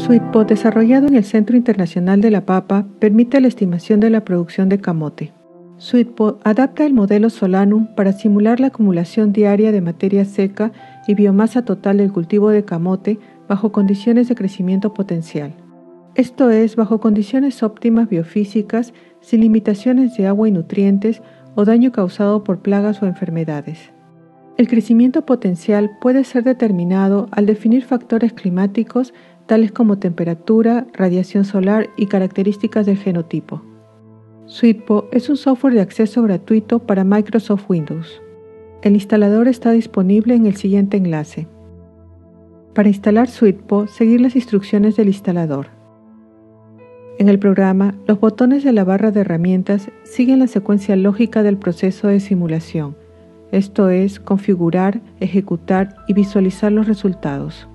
SweetPo, desarrollado en el Centro Internacional de la Papa, permite la estimación de la producción de camote. SweetPo adapta el modelo Solanum para simular la acumulación diaria de materia seca y biomasa total del cultivo de camote bajo condiciones de crecimiento potencial. Esto es, bajo condiciones óptimas biofísicas, sin limitaciones de agua y nutrientes o daño causado por plagas o enfermedades. El crecimiento potencial puede ser determinado al definir factores climáticos tales como temperatura, radiación solar y características del genotipo. SweetPo es un software de acceso gratuito para Microsoft Windows. El instalador está disponible en el siguiente enlace. Para instalar SweetPo, seguir las instrucciones del instalador. En el programa, los botones de la barra de herramientas siguen la secuencia lógica del proceso de simulación, esto es, configurar, ejecutar y visualizar los resultados.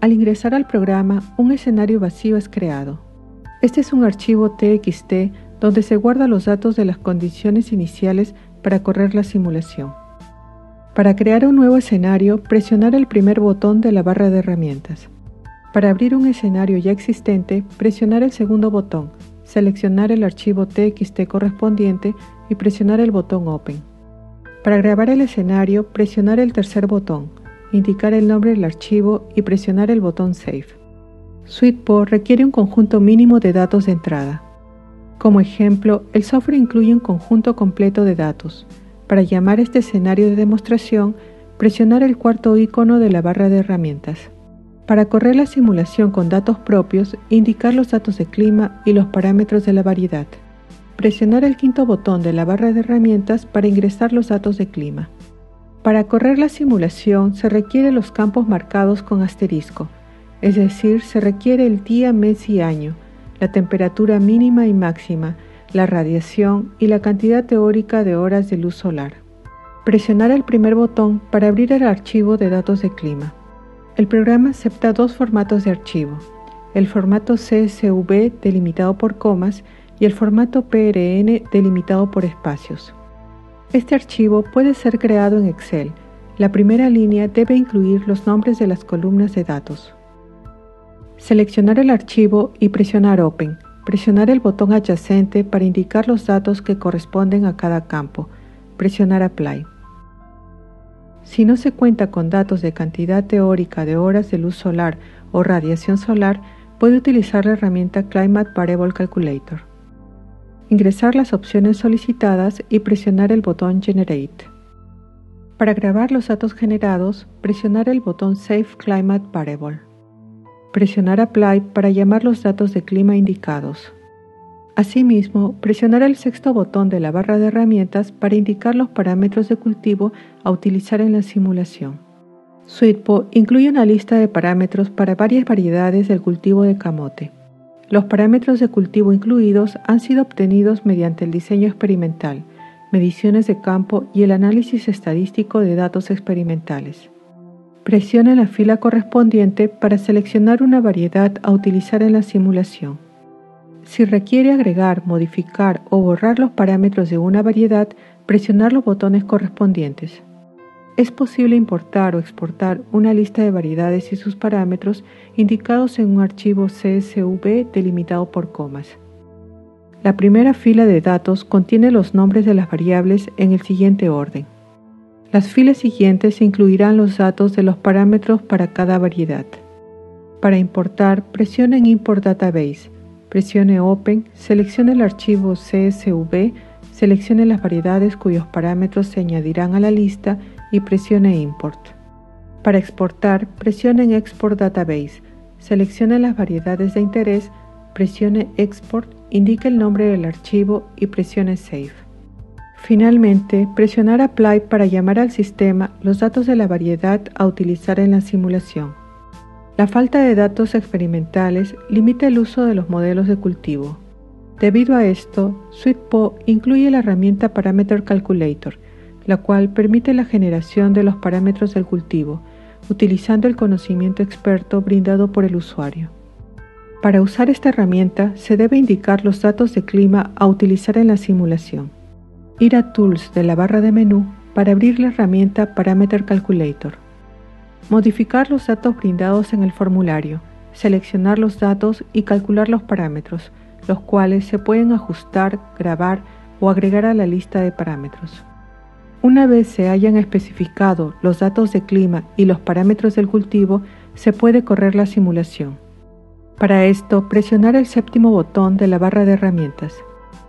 Al ingresar al programa, un escenario vacío es creado. Este es un archivo TXT donde se guardan los datos de las condiciones iniciales para correr la simulación. Para crear un nuevo escenario, presionar el primer botón de la barra de herramientas. Para abrir un escenario ya existente, presionar el segundo botón, seleccionar el archivo TXT correspondiente y presionar el botón Open. Para grabar el escenario, presionar el tercer botón, indicar el nombre del archivo y presionar el botón Save. SweetPo requiere un conjunto mínimo de datos de entrada. Como ejemplo, el software incluye un conjunto completo de datos. Para llamar a este escenario de demostración, presionar el cuarto icono de la barra de herramientas. Para correr la simulación con datos propios, indicar los datos de clima y los parámetros de la variedad. Presionar el quinto botón de la barra de herramientas para ingresar los datos de clima. Para correr la simulación se requieren los campos marcados con asterisco, es decir, se requiere el día, mes y año, la temperatura mínima y máxima, la radiación y la cantidad teórica de horas de luz solar. Presionar el primer botón para abrir el archivo de datos de clima. El programa acepta dos formatos de archivo, el formato CSV delimitado por comas y el formato PRN delimitado por espacios. Este archivo puede ser creado en Excel. La primera línea debe incluir los nombres de las columnas de datos. Seleccionar el archivo y presionar Open. Presionar el botón adyacente para indicar los datos que corresponden a cada campo. Presionar Apply. Si no se cuenta con datos de cantidad teórica de horas de luz solar o radiación solar, puede utilizar la herramienta Climate Variable Calculator. Ingresar las opciones solicitadas y presionar el botón Generate. Para grabar los datos generados, presionar el botón Save Climate Variable. Presionar Apply para llamar los datos de clima indicados. Asimismo, presionar el sexto botón de la barra de herramientas para indicar los parámetros de cultivo a utilizar en la simulación. SweetPo incluye una lista de parámetros para varias variedades del cultivo de camote. Los parámetros de cultivo incluidos han sido obtenidos mediante el diseño experimental, mediciones de campo y el análisis estadístico de datos experimentales. Presione la fila correspondiente para seleccionar una variedad a utilizar en la simulación. Si requiere agregar, modificar o borrar los parámetros de una variedad, presionar los botones correspondientes. Es posible importar o exportar una lista de variedades y sus parámetros indicados en un archivo CSV delimitado por comas. La primera fila de datos contiene los nombres de las variables en el siguiente orden. Las filas siguientes incluirán los datos de los parámetros para cada variedad. Para importar, presione en Import Database, presione Open, seleccione el archivo CSV, seleccione las variedades cuyos parámetros se añadirán a la lista y presione Import. Para exportar, presione en Export Database, seleccione las variedades de interés, presione Export, indique el nombre del archivo y presione Save. Finalmente, presionar Apply para llamar al sistema los datos de la variedad a utilizar en la simulación. La falta de datos experimentales limita el uso de los modelos de cultivo. Debido a esto, SweetPo incluye la herramienta Parameter Calculator, la cual permite la generación de los parámetros del cultivo, utilizando el conocimiento experto brindado por el usuario. Para usar esta herramienta, se debe indicar los datos de clima a utilizar en la simulación. Ir a Tools de la barra de menú para abrir la herramienta Parameter Calculator. Modificar los datos brindados en el formulario, seleccionar los datos y calcular los parámetros, los cuales se pueden ajustar, grabar o agregar a la lista de parámetros. Una vez se hayan especificado los datos de clima y los parámetros del cultivo, se puede correr la simulación. Para esto, presionar el séptimo botón de la barra de herramientas.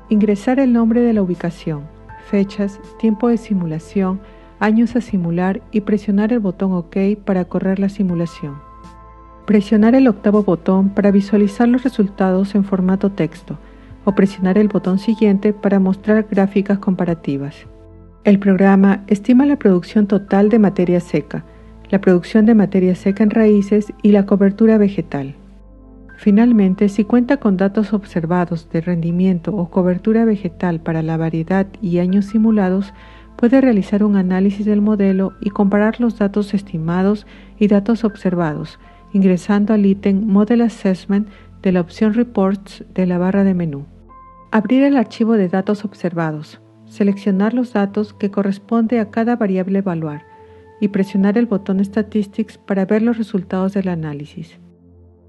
Ingresar el nombre de la ubicación, fechas, tiempo de simulación, años a simular y presionar el botón OK para correr la simulación. Presionar el octavo botón para visualizar los resultados en formato texto o presionar el botón siguiente para mostrar gráficas comparativas. El programa estima la producción total de materia seca, la producción de materia seca en raíces y la cobertura vegetal. Finalmente, si cuenta con datos observados de rendimiento o cobertura vegetal para la variedad y años simulados, puede realizar un análisis del modelo y comparar los datos estimados y datos observados, ingresando al ítem Model Assessment de la opción Reports de la barra de menú. Abrir el archivo de datos observados, seleccionar los datos que corresponde a cada variable a evaluar y presionar el botón Statistics para ver los resultados del análisis.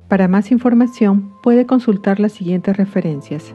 Para más información, puede consultar las siguientes referencias.